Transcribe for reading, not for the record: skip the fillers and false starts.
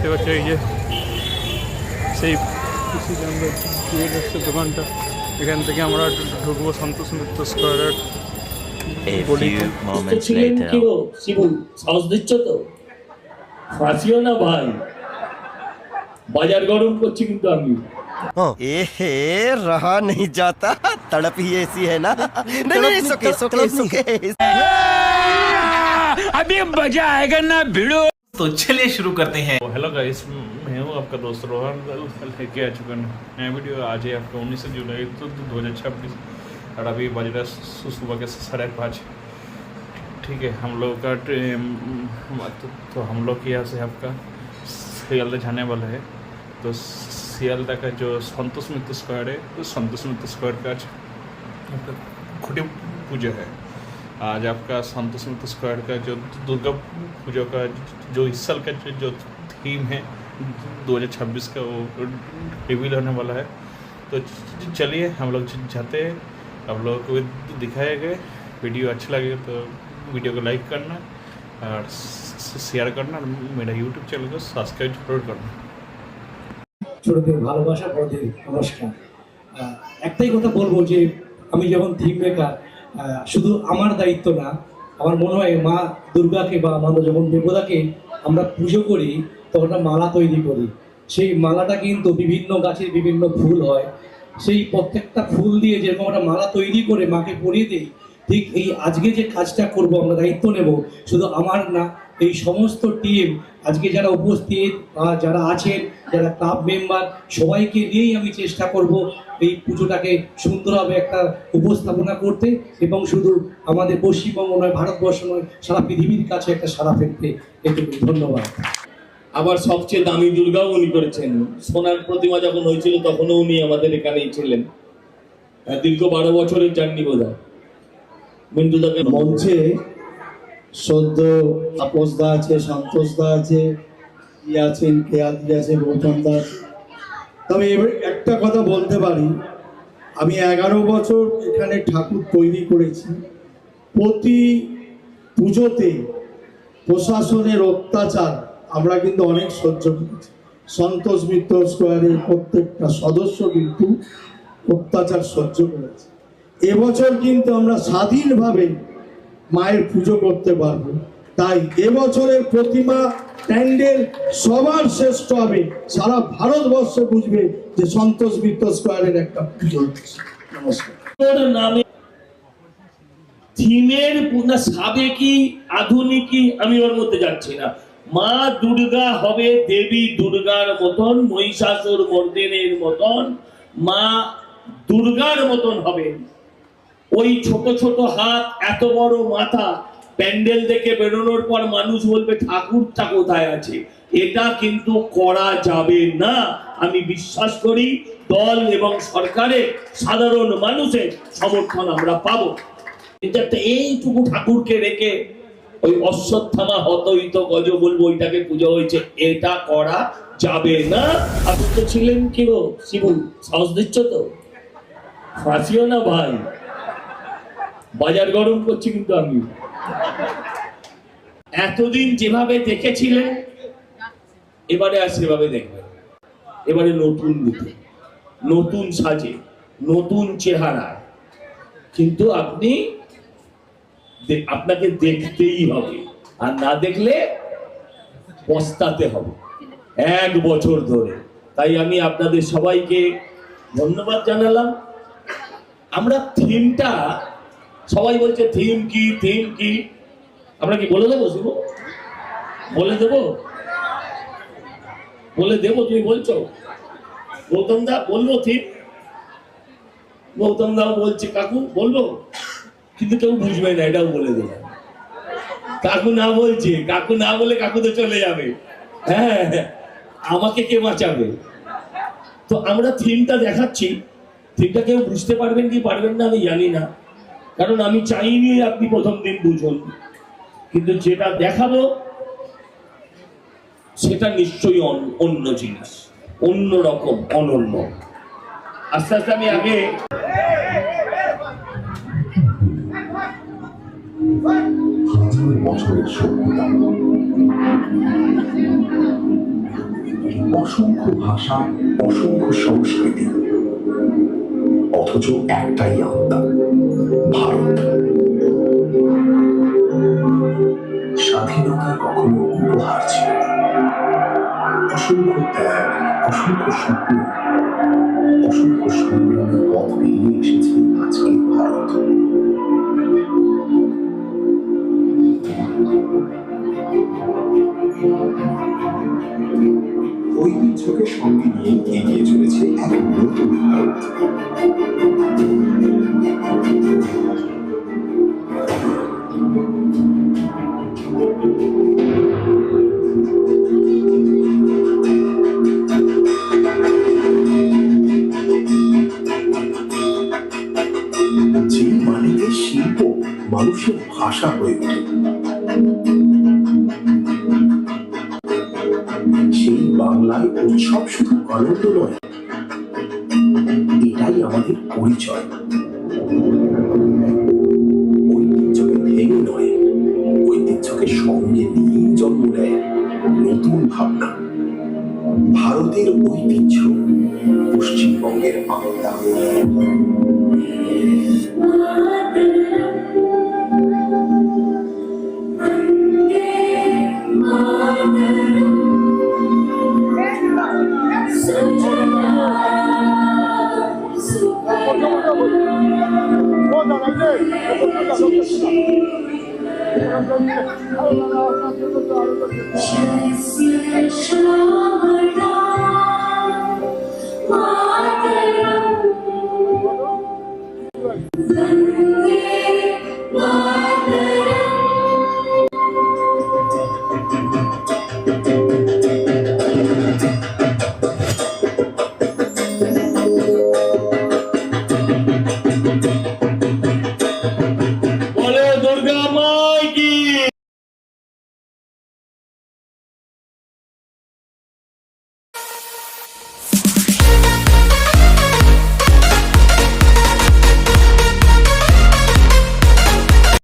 দেখতে পাচ্ছ এই যে সেই কৃষিচন্দ্র জুয়েলার্সের দোকানটা, এখান থেকে আমরা ঢুকবো সন্তোষ মিত্র স্কোয়ারের। A few moments later. কি গো শিবুল, সাহস দিচ্ছ তো? ফাঁসিও না ভাই, বাজার গরম করছি কিন্তু আমি। ए रहा नहीं जाता, तड़प ही ऐसी है ना। नहीं सुके अभी मजा आएगा ना भिड़ो। तो चलिए शुरू करते हैं। हेलो गाइस, मैं हूँ आपका दोस्त रोहन, लेके आ चुका नया वीडियो। आज है आपका 19 जुलाई 2026 और अभी बज रहा सुबह के 5:30। ठीक है, हम लोग का तो हम लोग यहाँ से आपका सियालदा जाने वाला है। तो सियालदा का जो संतोष मित्र स्क्वायर है, तो संतोष मित्र स्क्वायर का आज आपका खुटी पूजा है। आज आपका संतोष मित्र स्क्वायर का जो दुर्गा पूजा का जो इस साल का जो थीम है 2026 का, वो रिवील होने वाला है। तो चलिए हम लोग जाते हैं, आप लोगों को दिखाएंगे। वीडियो अच्छा लगेगा तो वीडियो को लाइक करना और शेयर करना, और मेरा यूट्यूब चैनल को सब्सक्राइब जरूर करना। ছোটদের ভালোবাসা, বড়দের নমস্কার। একটাই কথা বলবো যে আমি যখন থিম মেকার, শুধু আমার দায়িত্ব না, আমার মনে হয় মা দুর্গাকে বা আমরা যখন দেবতাকে আমরা পুজো করি তখন একটা মালা তৈরি করি। সেই মালাটা কিন্তু বিভিন্ন গাছের বিভিন্ন ফুল হয়, সেই প্রত্যেকটা ফুল দিয়ে যেরকম একটা মালা তৈরি করে মাকে পরিয়ে দিই, ঠিক এই আজকে যে কাজটা করব আমরা দায়িত্ব নেব, শুধু আমার না, এই সমস্ত টিম আজকে যারা উপস্থিত যারা আছেন, যারা ক্লাব মেম্বার, সবাইকে নিয়েই আমি চেষ্টা করব এই পুজোটাকে সুন্দরভাবে একটা উপস্থাপনা করতে, এবং শুধু আমাদের পশ্চিমবঙ্গ নয়, ভারতবর্ষ নয়, সারা পৃথিবীর কাছে একটা সাড়া ফেলতে। এটুকু, ধন্যবাদ। আবার সবচেয়ে দামি দুর্গাও উনি করেছেন। সোনার প্রতিমা যখন হয়েছিল তখনও উনি আমাদের এখানেই ছিলেন। দীর্ঘ 12 বছরের জার্নি বোধহয়। মিন্টুদাকে মঞ্চে সদ্য তাপসদা আছে, সন্তোষদা আছে, কি আছেন, কেয়াদি আছে, গৌতম দা আছে। তবে এবার একটা কথা বলতে পারি, আমি 11 বছর এখানে ঠাকুর তৈরি করেছি। প্রতি পুজোতে প্রশাসনের অত্যাচার আমরা কিন্তু অনেক সহ্য করেছি। সন্তোষ মিত্র স্কোয়ারের প্রত্যেকটা সদস্য কিন্তু অত্যাচার সহ্য করেছে। এবছর কিন্তু আমরা স্বাধীনভাবে মায়ের পুজো করতে পারবো। তাই এবছরের প্রতিমা প্যান্ডেল সবার শ্রেষ্ঠ হবে, সারা ভারতবর্ষ বুঝবে যে সন্তোষ মিত্র স্কোয়ারের একটা পুজো হচ্ছে। নমস্কার। নামে থিমের পুনা সাবেকি আধুনিকই আমি ওর মধ্যে যাচ্ছি না। মা দুর্গা হবে দেবী দুর্গার মতন, মহিষাসুর মর্দিনীর মতন, মা দুর্গার মতন হবে। ওই ছোট ছোট হাত, এত বড় মাথা, প্যান্ডেল থেকে বেরোনোর পর মানুষ বলবে ঠাকুরটা কোথায় আছে। এটা কিন্তু করা যাবে না। আমি বিশ্বাস করি দল এবং সরকারের সাধারণ মানুষের সমর্থন আমরা পাবো। এটা এইটুকু ঠাকুরকে রেখে ওই অশ্বত্থামা হতহিত গজ বলবো ওইটাকে পুজো হয়েছে, এটা করা যাবে না। আপনি তো ছিলেন কি গো শিবুল, সাহস দিচ্ছ তো? ফাঁসিও না ভাই, বাজার গরম করছি কিন্তু আমি। এতদিন যেভাবে দেখেছিলেন এবারে আর সেভাবে দেখবেন। এবারে নতুন রূপে, নতুন সাজে, নতুন চেহারায়। কিন্তু আপনাকে দেখতেই হবে, আর না দেখলে পস্তাতে হবে 1 বছর ধরে। তাই আমি আপনাদের সবাইকে ধন্যবাদ জানালাম। আমরা থিমটা, সবাই বলছে থিম কি থিম কি, আমরা কি বলে দেবো শিবু? বলে দেবো, বলে দেবো? তুমি বলছো গৌতম দা বলবো থিম? গৌতম দাও বলছে কাকু বলবো, কিন্তু কেউ বুঝবে না, এটাও বলে দেবে। কাকু না বলছে, কাকু না বলে কাকু তো চলে যাবে। হ্যাঁ, আমাকে কে বাঁচাবে? তো আমরা থিমটা দেখাচ্ছি। থিমটা কেউ বুঝতে পারবেন কি পারবেন না আমি জানি না, কারণ আমি চাইনি আপনি প্রথম দিন বুঝুন। কিন্তু যেটা দেখাবো সেটা নিশ্চয়ই অন্য জিনিস, অন্য রকম, অনন্য। আস্তে আস্তে আমি আগে What? বছরের সভ্যতা, অসংখ্য ভাষা, অসংখ্য সংস্কৃতি, অথচ একটাই আত্মা, ভারত। স্বাধীনতা কখনো উপহার ছিল না, অসংখ্য ত্যাগ, অসংখ্য স্বপ্ন, অসংখ্য সংগ্রামের পথ পেরিয়ে এসেছে আজকের ভারত। ঐতিহ্যকে সঙ্গে নিয়ে এগিয়ে চলেছে এক নতুন ভারত। যে মাটিতে শিল্প মানুষের ভাষা হয়ে ওঠে, সেই বাংলায় উৎসব শুধু আনন্দ নয়, এটাই আমাদের পরিচয়। ঐতিহ্যকে ভেঙে নয়, ঐতিহ্যকে সঙ্গে নিয়ে জন্ম নেয় নতুন ভাবনা। ভারতের ঐতিহ্য, পশ্চিমবঙ্গের আত্মা। Just